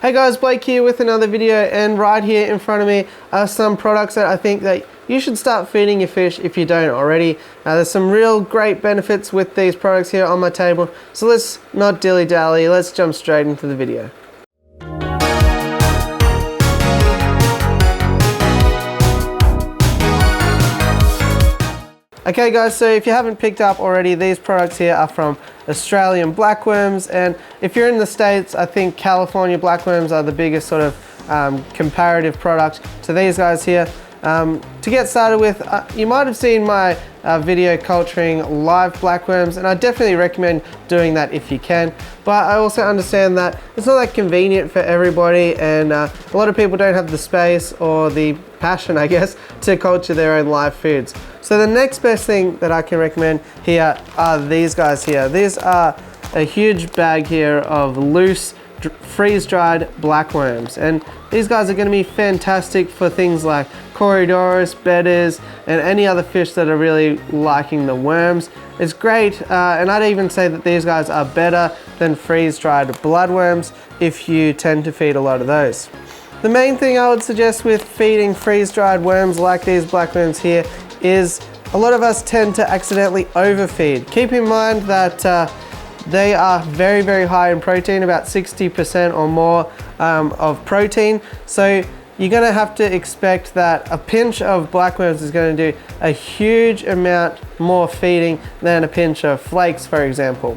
Hey guys, Blake here with another video, and right here in front of me are some products that I think that you should start feeding your fish if you don't already. There's some real great benefits with these products here on my table, so let's not dilly-dally, let's jump straight into the video. Okay guys, so if you haven't picked up already, these products here are from Australian Blackworms, and if you're in the States, I think California Blackworms are the biggest sort of comparative product to these guys here. To get started with, you might have seen my video culturing live blackworms, and I definitely recommend doing that if you can, but I also understand that it's not that convenient for everybody, and a lot of people don't have the space or the passion, I guess, to culture their own live foods. So the next best thing that I can recommend here are these guys here. These are a huge bag here of loose freeze-dried blackworms, and these guys are going to be fantastic for things like Corydoras, bedders, and any other fish that are really liking the worms. It's great, and I'd even say that these guys are better than freeze-dried bloodworms if you tend to feed a lot of those. The main thing I would suggest with feeding freeze-dried worms like these blackworms here is a lot of us tend to accidentally overfeed. Keep in mind that they are very, very high in protein, about 60% or more of protein. So you're going to have to expect that a pinch of blackworms is going to do a huge amount more feeding than a pinch of flakes, for example.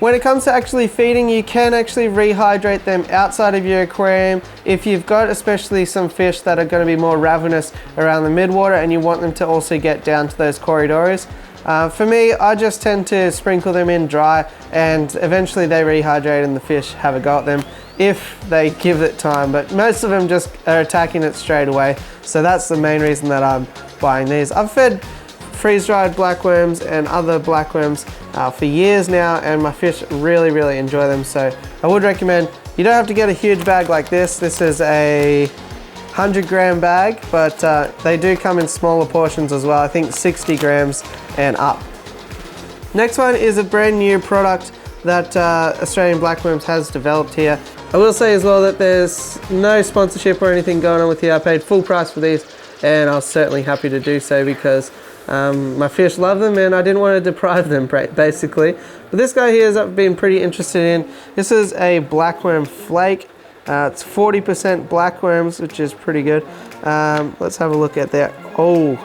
When it comes to actually feeding, you can actually rehydrate them outside of your aquarium if you've got especially some fish that are going to be more ravenous around the midwater and you want them to also get down to those Corydoras. For me, I just tend to sprinkle them in dry, and eventually they rehydrate and the fish have a go at them if they give it time, but most of them just are attacking it straight away. So that's the main reason that I'm buying these. I've fed freeze-dried blackworms and other blackworms for years now, and my fish really, really enjoy them. So I would recommend, you don't have to get a huge bag like this. This is a 100-gram bag, but they do come in smaller portions as well. I think 60 grams and up. Next one is a brand new product that Australian Blackworms has developed here. I will say as well that there's no sponsorship or anything going on with here. I paid full price for these, and I was certainly happy to do so because my fish love them and I didn't want to deprive them, basically. But this guy here I've been pretty interested in. This is a Blackworm Flake. It's 40% blackworms, which is pretty good. Let's have a look at that. Oh,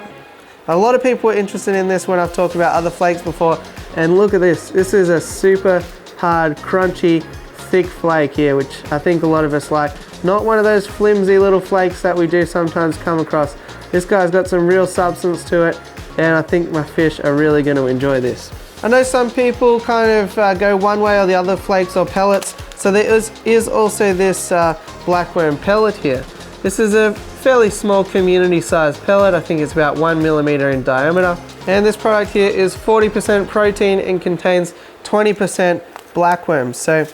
a lot of people were interested in this when I've talked about other flakes before. And look at this. This is a super hard, crunchy, thick flake here, which I think a lot of us like. Not one of those flimsy little flakes that we do sometimes come across. This guy's got some real substance to it, and I think my fish are really going to enjoy this. I know some people kind of go one way or the other, flakes or pellets. So there is also this Blackworm Pellet here. This is a fairly small community sized pellet. I think it's about 1 millimeter in diameter. And this product here is 40% protein and contains 20% blackworms. So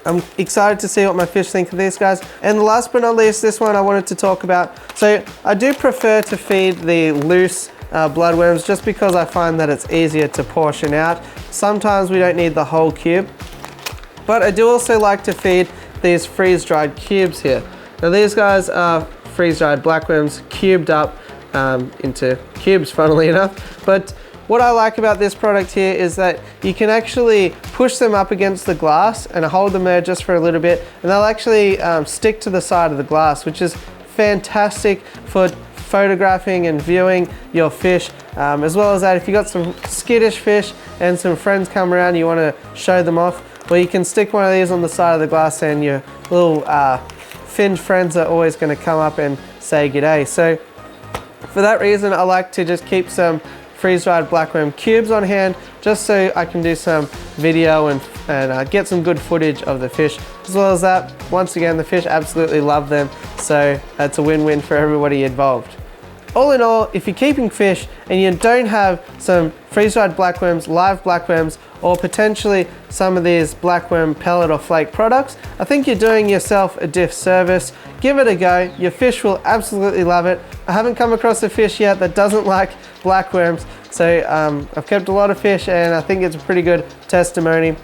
I'm excited to see what my fish think of these guys. And last but not least, this one I wanted to talk about. So I do prefer to feed the loose bloodworms just because I find that it's easier to portion out. Sometimes we don't need the whole cube. But I do also like to feed these freeze-dried cubes here. Now these guys are freeze-dried blackworms cubed up into cubes, funnily enough. But what I like about this product here is that you can actually push them up against the glass and hold them there just for a little bit, and they'll actually stick to the side of the glass, which is fantastic for photographing and viewing your fish. As well as that, if you've got some skittish fish and some friends come around, you want to show them off, well, you can stick one of these on the side of the glass and your little finned friends are always going to come up and say g'day. So for that reason, I like to just keep some freeze-dried blackworm cubes on hand just so I can do some video and get some good footage of the fish. As well as that, once again, the fish absolutely love them, so it's a win-win for everybody involved. All in all, if you're keeping fish and you don't have some freeze-dried blackworms, live blackworms, or potentially some of these Blackworm Pellet or Flake products, I think you're doing yourself a disservice. Give it a go. Your fish will absolutely love it. I haven't come across a fish yet that doesn't like blackworms, so I've kept a lot of fish and I think it's a pretty good testimony.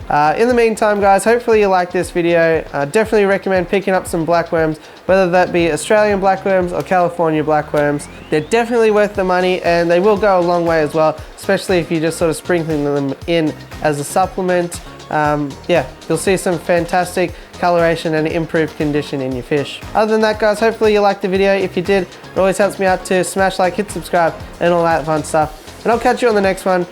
In the meantime guys, hopefully you like this video. Definitely recommend picking up some blackworms, whether that be Australian blackworms or California blackworms. They're definitely worth the money and they will go a long way as well, especially if you just sort of sprinkling them in as a supplement. Yeah, you'll see some fantastic coloration and improved condition in your fish. Other than that guys, hopefully you liked the video. If you did, it always helps me out to smash like, hit subscribe and all that fun stuff. And I'll catch you on the next one.